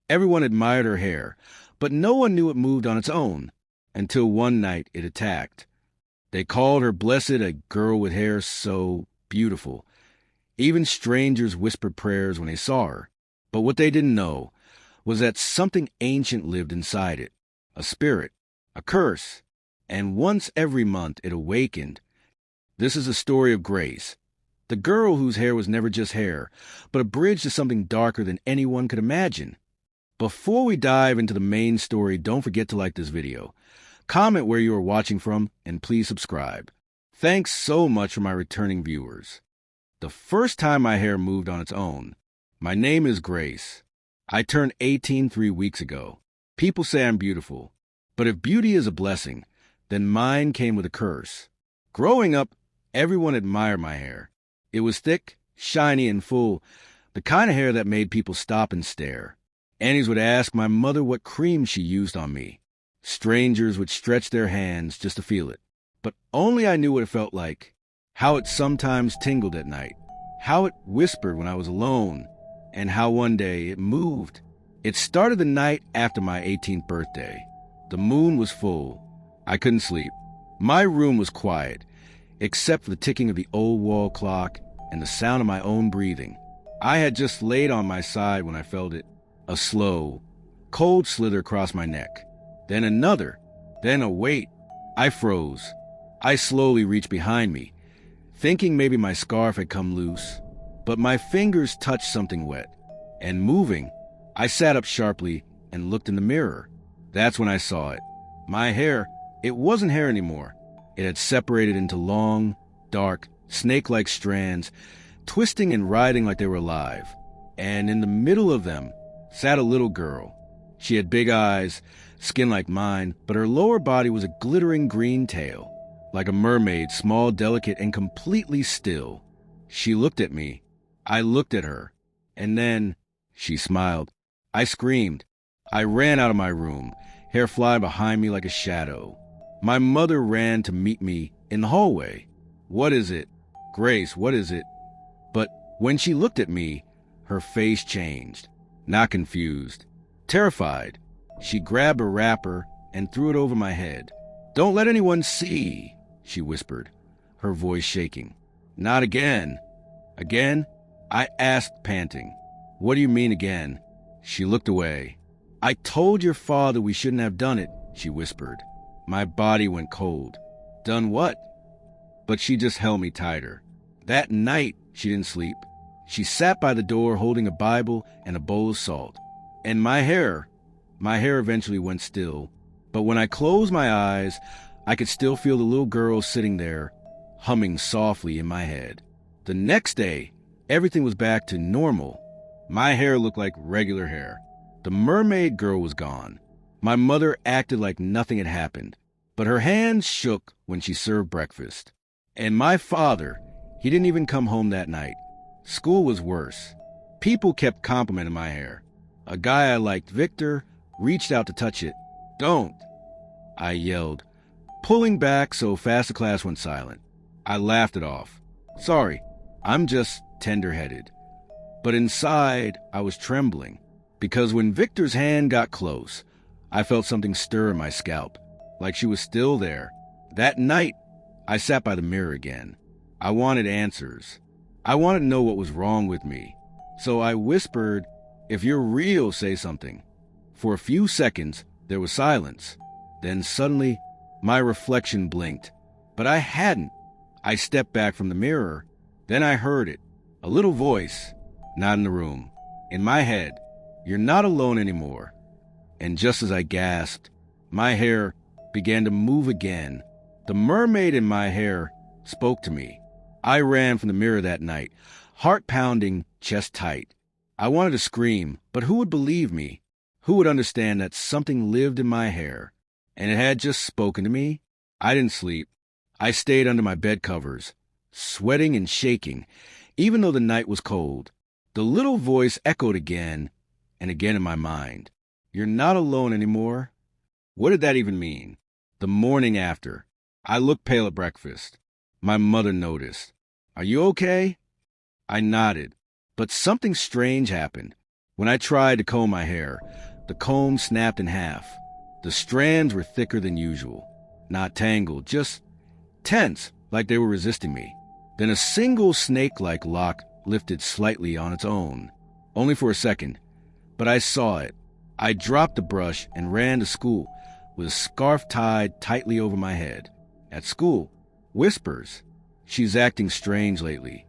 Everyone admired her hair, but no one knew it moved on its own, until one night it attacked. They called her blessed, a girl with hair so beautiful. Even strangers whispered prayers when they saw her. But what they didn't know was that something ancient lived inside it, a spirit, a curse, and once every month it awakened. This is a story of Grace, the girl whose hair was never just hair, but a bridge to something darker than anyone could imagine. Before we dive into the main story, don't forget to like this video, comment where you are watching from, and please subscribe. Thanks so much for my returning viewers. The first time my hair moved on its own. My name is Grace. I turned 18 3 weeks ago. People say I'm beautiful, but if beauty is a blessing, then mine came with a curse. Growing up, everyone admired my hair. It was thick, shiny, and full, the kind of hair that made people stop and stare. Aunties would ask my mother what cream she used on me. Strangers would stretch their hands just to feel it. But only I knew what it felt like, how it sometimes tingled at night, how it whispered when I was alone, and how one day it moved. It started the night after my 18th birthday. The moon was full. I couldn't sleep. My room was quiet, except for the ticking of the old wall clock and the sound of my own breathing. I had just laid on my side when I felt it. A slow, cold slither across my neck. Then another. Then a weight. I froze. I slowly reached behind me, thinking maybe my scarf had come loose. But my fingers touched something wet. And moving, I sat up sharply and looked in the mirror. That's when I saw it. My hair, it wasn't hair anymore. It had separated into long, dark, snake-like strands, twisting and writhing like they were alive. And in the middle of them sat a little girl. She had big eyes, skin like mine, but her lower body was a glittering green tail, like a mermaid, small, delicate, and completely still. She looked at me. I looked at her. And then she smiled. I screamed. I ran out of my room, hair flying behind me like a shadow. My mother ran to meet me in the hallway. "What is it? Grace, what is it?" But when she looked at me, her face changed. Not confused. Terrified. She grabbed a wrapper and threw it over my head. "Don't let anyone see," she whispered, her voice shaking. "Not again." "Again?" I asked, panting. "What do you mean again?" She looked away. "I told your father we shouldn't have done it," she whispered. My body went cold. "Done what?" But she just held me tighter. That night, she didn't sleep. She sat by the door holding a Bible and a bowl of salt. And my hair eventually went still. But when I closed my eyes, I could still feel the little girl sitting there, humming softly in my head. The next day, everything was back to normal. My hair looked like regular hair. The mermaid girl was gone. My mother acted like nothing had happened, but her hands shook when she served breakfast. And my father, he didn't even come home that night. School was worse. People kept complimenting my hair. A guy I liked, Victor, reached out to touch it. "Don't!" I yelled, pulling back so fast the class went silent. I laughed it off. "Sorry, I'm just tender-headed." But inside, I was trembling, because when Victor's hand got close, I felt something stir in my scalp, like she was still there. That night, I sat by the mirror again. I wanted answers. I wanted to know what was wrong with me. So I whispered, "If you're real, say something." For a few seconds, there was silence. Then suddenly, my reflection blinked. But I hadn't. I stepped back from the mirror. Then I heard it. A little voice. Not in the room. In my head. "You're not alone anymore." And just as I gasped, my hair began to move again. The mermaid in my hair spoke to me. I ran from the mirror that night, heart pounding, chest tight. I wanted to scream, but who would believe me? Who would understand that something lived in my hair, and it had just spoken to me? I didn't sleep. I stayed under my bed covers, sweating and shaking, even though the night was cold. The little voice echoed again and again in my mind. "You're not alone anymore." What did that even mean? The morning after, I looked pale at breakfast. My mother noticed. "Are you okay?" I nodded, but something strange happened. When I tried to comb my hair, the comb snapped in half. The strands were thicker than usual, not tangled, just tense, like they were resisting me. Then a single snake-like lock lifted slightly on its own, only for a second, but I saw it. I dropped the brush and ran to school with a scarf tied tightly over my head. At school, whispers. She's acting strange lately.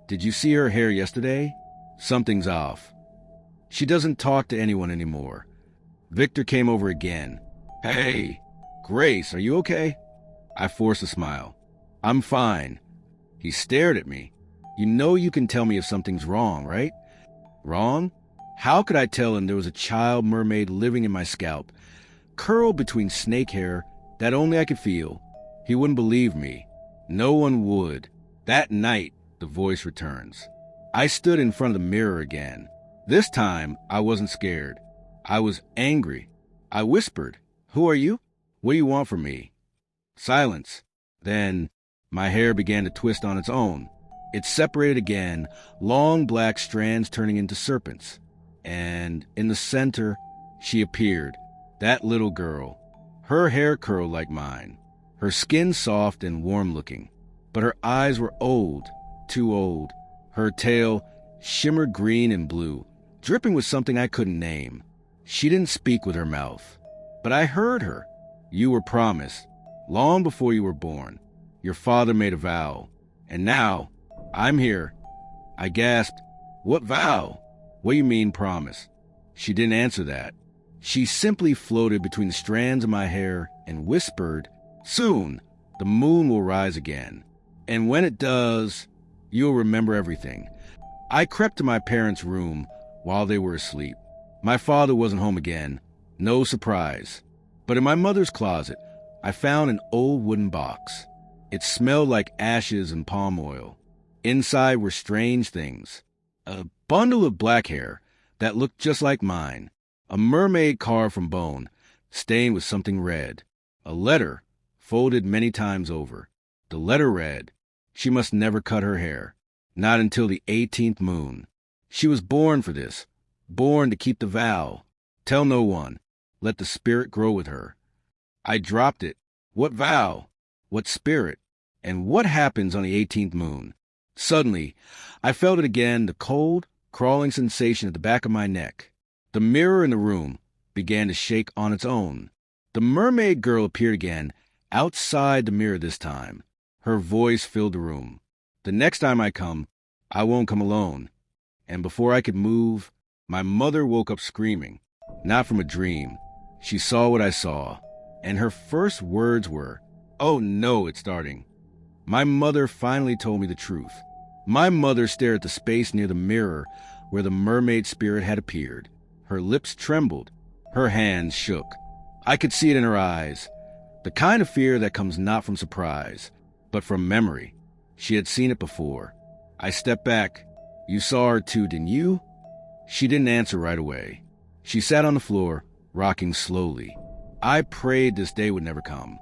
Did you see her hair yesterday? Something's off. She doesn't talk to anyone anymore. Victor came over again. Hey, Grace, are you okay? I forced a smile. I'm fine. He stared at me. You know you can tell me if something's wrong, right? Wrong? How could I tell him there was a child mermaid living in my scalp, curled between snake hair that only I could feel? He wouldn't believe me. No one would. That night, the voice returns. I stood in front of the mirror again. This time, I wasn't scared. I was angry. I whispered, "Who are you? What do you want from me?" Silence. Then, my hair began to twist on its own. It separated again, long black strands turning into serpents. And in the center, she appeared, that little girl. Her hair curled like mine, her skin soft and warm-looking. But her eyes were old, too old. Her tail shimmered green and blue, dripping with something I couldn't name. She didn't speak with her mouth, but I heard her. You were promised, long before you were born. Your father made a vow, and now, I'm here. I gasped, "What vow? What do you mean, promise?" She didn't answer that. She simply floated between the strands of my hair and whispered, "Soon, the moon will rise again. And when it does, you'll remember everything." I crept to my parents' room while they were asleep. My father wasn't home again. No surprise. But in my mother's closet, I found an old wooden box. It smelled like ashes and palm oil. Inside were strange things. A bundle of black hair that looked just like mine. A mermaid carved from bone, stained with something red. A letter, folded many times over. The letter read, "She must never cut her hair. Not until the 18th moon. She was born for this. Born to keep the vow. Tell no one. Let the spirit grow with her." I dropped it. What vow? What spirit? And what happens on the 18th moon? Suddenly, I felt it again, the cold, crawling sensation at the back of my neck. The mirror in the room began to shake on its own. The mermaid girl appeared again, outside the mirror this time. Her voice filled the room. "The next time I come, I won't come alone." And before I could move, my mother woke up screaming, not from a dream. She saw what I saw, and her first words were, "Oh no, it's starting." My mother finally told me the truth. My mother stared at the space near the mirror where the mermaid spirit had appeared. Her lips trembled. Her hands shook. I could see it in her eyes. The kind of fear that comes not from surprise, but from memory. She had seen it before. I stepped back. "You saw her too, didn't you?" She didn't answer right away. She sat on the floor, rocking slowly. I prayed this day would never come.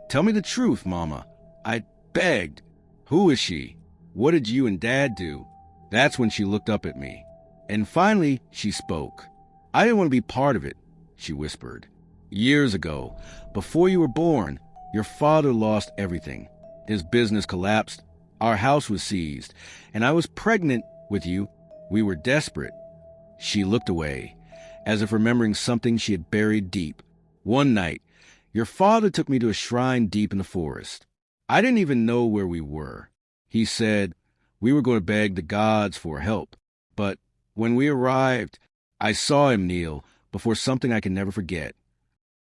"Tell me the truth, Mama," I begged. "Who is she? What did you and Dad do?" That's when she looked up at me. And finally, she spoke. "I didn't want to be part of it," she whispered. "Years ago, before you were born, your father lost everything. His business collapsed, our house was seized, and I was pregnant with you. We were desperate." She looked away, as if remembering something she had buried deep. "One night, your father took me to a shrine deep in the forest. I didn't even know where we were. He said we were going to beg the gods for help. But when we arrived, I saw him kneel before something I can never forget.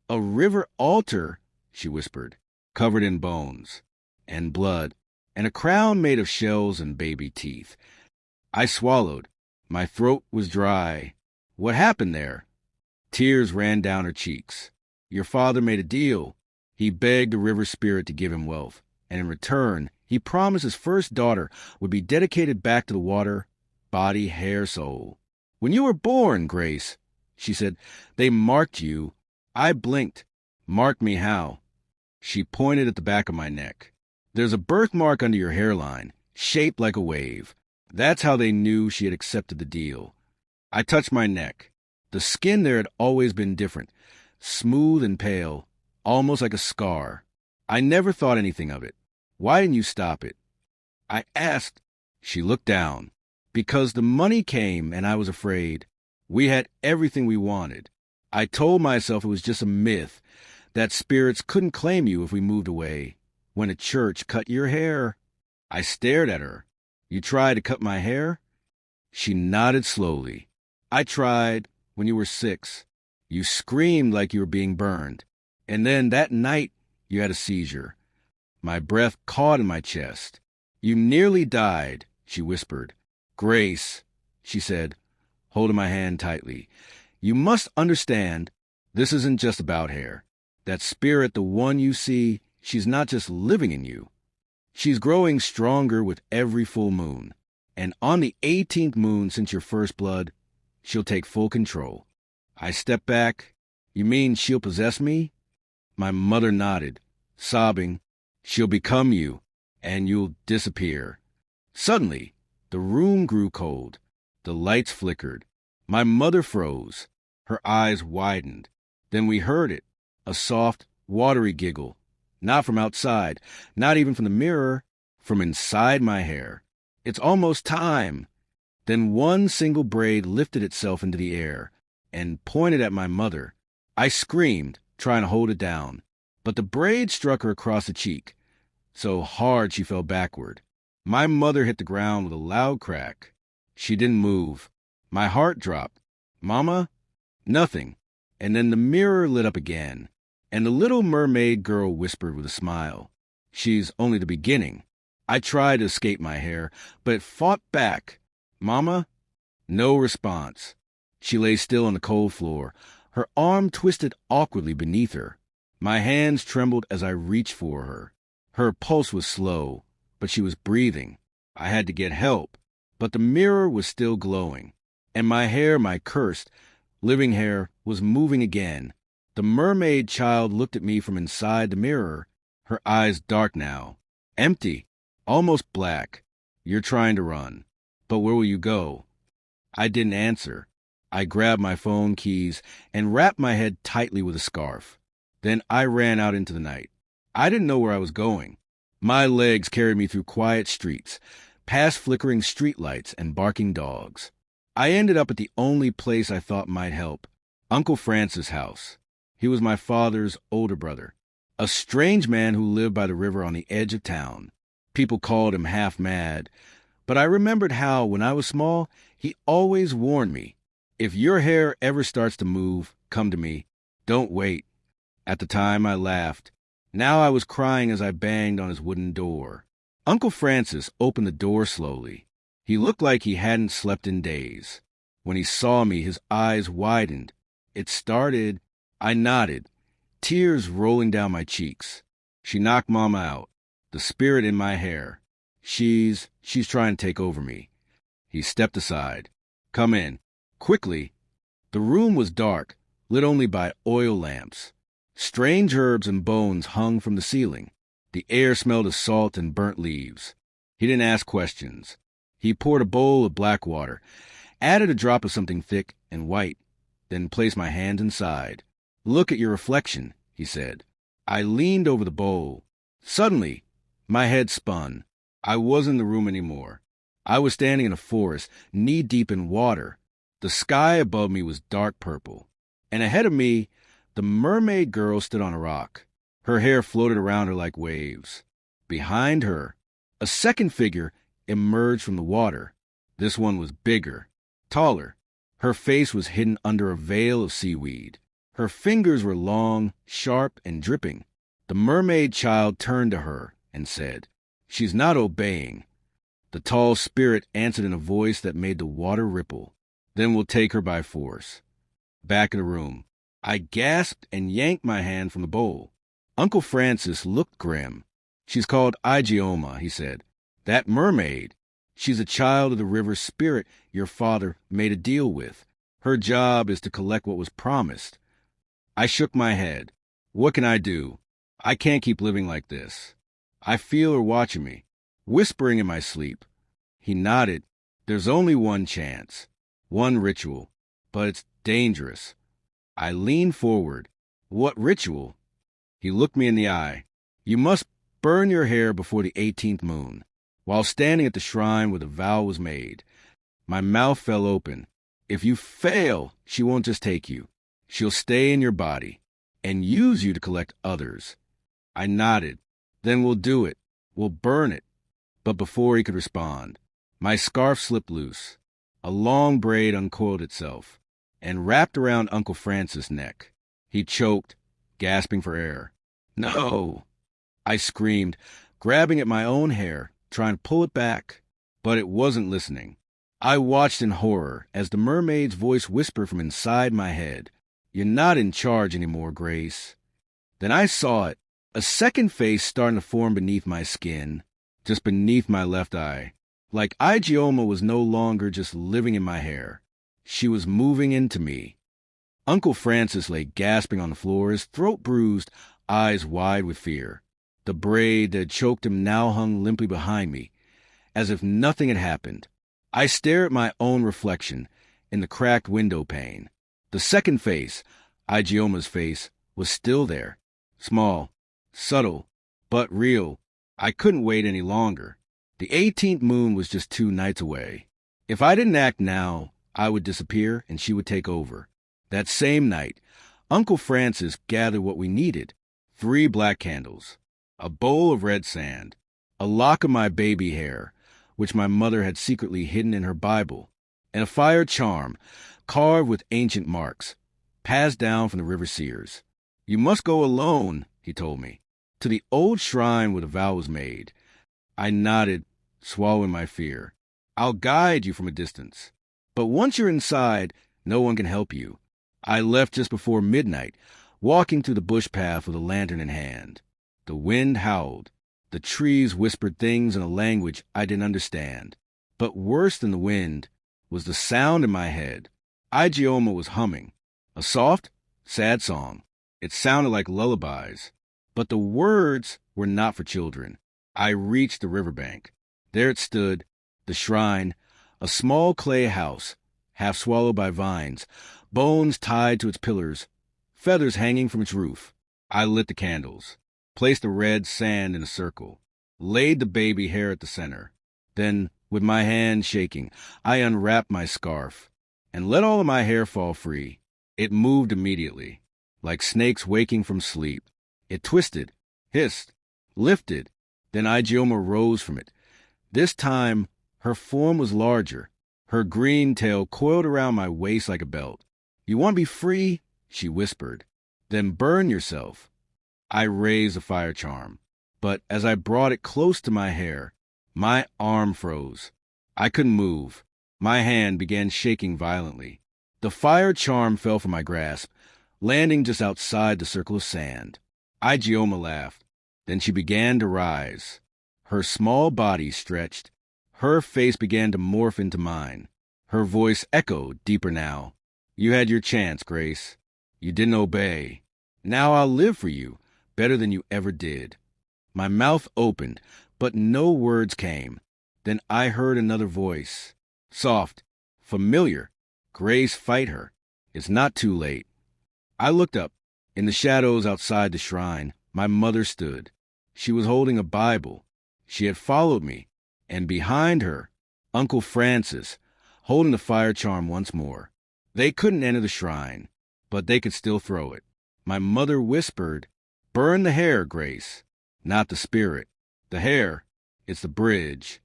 A river altar," she whispered, "covered in bones and blood, and a crown made of shells and baby teeth." I swallowed. My throat was dry. "What happened there?" Tears ran down her cheeks. "Your father made a deal. He begged the river spirit to give him wealth, and in return, he promised his first daughter would be dedicated back to the water, body, hair, soul. When you were born, Grace," she said, "they marked you." I blinked. "Marked me how?" She pointed at the back of my neck. "There's a birthmark under your hairline, shaped like a wave. That's how they knew she had accepted the deal." I touched my neck. The skin there had always been different, smooth and pale, almost like a scar. I never thought anything of it. Why didn't you stop it? I asked. She looked down. Because the money came and I was afraid. We had everything we wanted. I told myself it was just a myth, that spirits couldn't claim you if we moved away. When a church cut your hair. I stared at her. You tried to cut my hair? She nodded slowly. I tried when you were 6. You screamed like you were being burned. And then that night you had a seizure. My breath caught in my chest. You nearly died, she whispered. Grace, she said, holding my hand tightly. You must understand, this isn't just about hair. That spirit, the one you see, she's not just living in you. She's growing stronger with every full moon. And on the 18th moon since your first blood, she'll take full control. I stepped back. You mean she'll possess me? My mother nodded, sobbing. She'll become you, and you'll disappear. Suddenly, the room grew cold. The lights flickered. My mother froze. Her eyes widened. Then we heard it, a soft, watery giggle. Not from outside, not even from the mirror, from inside my hair. It's almost time. Then one single braid lifted itself into the air and pointed at my mother. I screamed, trying to hold it down, but the braid struck her across the cheek, so hard she fell backward. My mother hit the ground with a loud crack. She didn't move. My heart dropped. Mama? Nothing. And then the mirror lit up again, and the little mermaid girl whispered with a smile. She's only the beginning. I tried to escape my hair, but it fought back. Mama? No response. She lay still on the cold floor, her arm twisted awkwardly beneath her. My hands trembled as I reached for her. Her pulse was slow, but she was breathing. I had to get help, but the mirror was still glowing, and my hair, my cursed, living hair, was moving again. The mermaid child looked at me from inside the mirror, her eyes dark now, empty, almost black. You're trying to run, but where will you go? I didn't answer. I grabbed my phone keys and wrapped my head tightly with a scarf. Then I ran out into the night. I didn't know where I was going. My legs carried me through quiet streets, past flickering streetlights and barking dogs. I ended up at the only place I thought might help, Uncle Francis' house. He was my father's older brother, a strange man who lived by the river on the edge of town. People called him half mad, but I remembered how, when I was small, he always warned me, if your hair ever starts to move, come to me. Don't wait. At the time, I laughed. Now I was crying as I banged on his wooden door. Uncle Francis opened the door slowly. He looked like he hadn't slept in days. When he saw me, his eyes widened. It started. I nodded, tears rolling down my cheeks. She knocked Mama out, the spirit in my hair. She's trying to take over me. He stepped aside. Come in. Quickly. The room was dark, lit only by oil lamps. Strange herbs and bones hung from the ceiling. The air smelled of salt and burnt leaves. He didn't ask questions. He poured a bowl of black water, added a drop of something thick and white, then placed my hand inside. Look at your reflection, he said. I leaned over the bowl. Suddenly, my head spun. I wasn't in the room anymore. I was standing in a forest, knee-deep in water. The sky above me was dark purple. And ahead of me, the mermaid girl stood on a rock. Her hair floated around her like waves. Behind her, a second figure emerged from the water. This one was bigger, taller. Her face was hidden under a veil of seaweed. Her fingers were long, sharp, and dripping. The mermaid child turned to her and said, "She's not obeying." The tall spirit answered in a voice that made the water ripple. "Then we'll take her by force." Back in the room, I gasped and yanked my hand from the bowl. Uncle Francis looked grim. "She's called Igioma," he said. "That mermaid. She's a child of the river spirit your father made a deal with. Her job is to collect what was promised." I shook my head. What can I do? I can't keep living like this. I feel her watching me, whispering in my sleep. He nodded. There's only one chance. One ritual, but it's dangerous. I leaned forward. What ritual? He looked me in the eye. You must burn your hair before the 18th moon, while standing at the shrine where the vow was made. My mouth fell open. If you fail, she won't just take you. She'll stay in your body and use you to collect others. I nodded. Then we'll do it. We'll burn it. But before he could respond, my scarf slipped loose. A long braid uncoiled itself and wrapped around Uncle Francis' neck. He choked, gasping for air. No! I screamed, grabbing at my own hair, trying to pull it back. But it wasn't listening. I watched in horror as the mermaid's voice whispered from inside my head, "You're not in charge anymore, Grace." Then I saw it, a second face starting to form beneath my skin, just beneath my left eye. Like Igioma was no longer just living in my hair. She was moving into me. Uncle Francis lay gasping on the floor, his throat bruised, eyes wide with fear. The braid that had choked him now hung limply behind me, as if nothing had happened. I stared at my own reflection in the cracked window pane. The second face, Igioma's face, was still there. Small, subtle, but real. I couldn't wait any longer. The 18th moon was just 2 nights away. If I didn't act now, I would disappear and she would take over. That same night, Uncle Francis gathered what we needed: 3 black candles, a bowl of red sand, a lock of my baby hair, which my mother had secretly hidden in her Bible, and a fire charm carved with ancient marks, passed down from the river seers. You must go alone, he told me, to the old shrine where the vow was made. I nodded, swallowing my fear. I'll guide you from a distance. But once you're inside, no one can help you. I left just before midnight, walking through the bush path with a lantern in hand. The wind howled. The trees whispered things in a language I didn't understand. But worse than the wind was the sound in my head. Igioma was humming. A soft, sad song. It sounded like lullabies. But the words were not for children. I reached the riverbank. There it stood, the shrine, a small clay house, half swallowed by vines, bones tied to its pillars, feathers hanging from its roof. I lit the candles, placed the red sand in a circle, laid the baby hair at the center. Then, with my hand shaking, I unwrapped my scarf and let all of my hair fall free. It moved immediately, like snakes waking from sleep. It twisted, hissed, lifted. Then Igioma rose from it. This time, her form was larger. Her green tail coiled around my waist like a belt. You want to be free? She whispered. Then burn yourself. I raised the fire charm, but as I brought it close to my hair, my arm froze. I couldn't move. My hand began shaking violently. The fire charm fell from my grasp, landing just outside the circle of sand. Igioma laughed. Then she began to rise. Her small body stretched. Her face began to morph into mine. Her voice echoed deeper now. You had your chance, Grace. You didn't obey. Now I'll live for you, better than you ever did. My mouth opened, but no words came. Then I heard another voice. Soft, familiar. Grace, fight her. It's not too late. I looked up. In the shadows outside the shrine, my mother stood. She was holding a Bible. She had followed me, and behind her, Uncle Francis, holding the fire charm once more. They couldn't enter the shrine, but they could still throw it. My mother whispered, "Burn the hair, Grace, not the spirit. The hair, it's the bridge."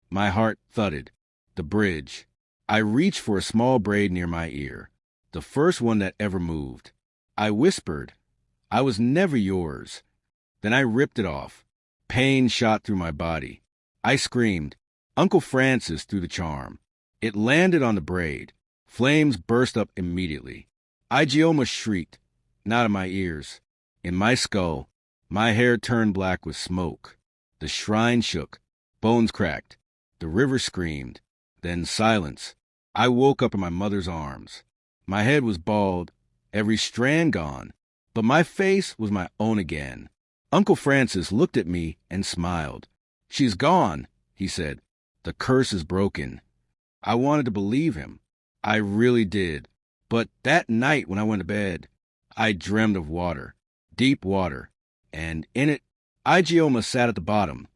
My heart thudded. The bridge. I reached for a small braid near my ear, the first one that ever moved. I whispered, "I was never yours." Then I ripped it off. Pain shot through my body. I screamed. Uncle Francis threw the charm. It landed on the braid. Flames burst up immediately. Igioma shrieked, not in my ears. In my skull, my hair turned black with smoke. The shrine shook. Bones cracked. The river screamed. Then silence. I woke up in my mother's arms. My head was bald, every strand gone, but my face was my own again. Uncle Francis looked at me and smiled. "She's gone," he said. "The curse is broken." I wanted to believe him. I really did. But that night when I went to bed, I dreamed of water, deep water, and in it, Igioma sat at the bottom,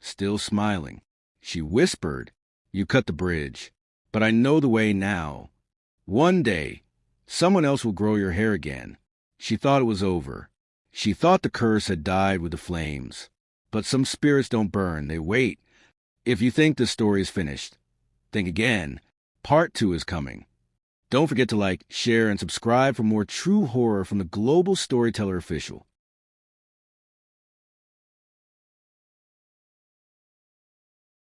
still smiling. She whispered, "You cut the bridge, but I know the way now. One day, someone else will grow your hair again." She thought it was over. She thought the curse had died with the flames. But some spirits don't burn, they wait. If you think this story is finished, think again. Part 2 is coming. Don't forget to like, share, and subscribe for more true horror from the Global Storyteller Official.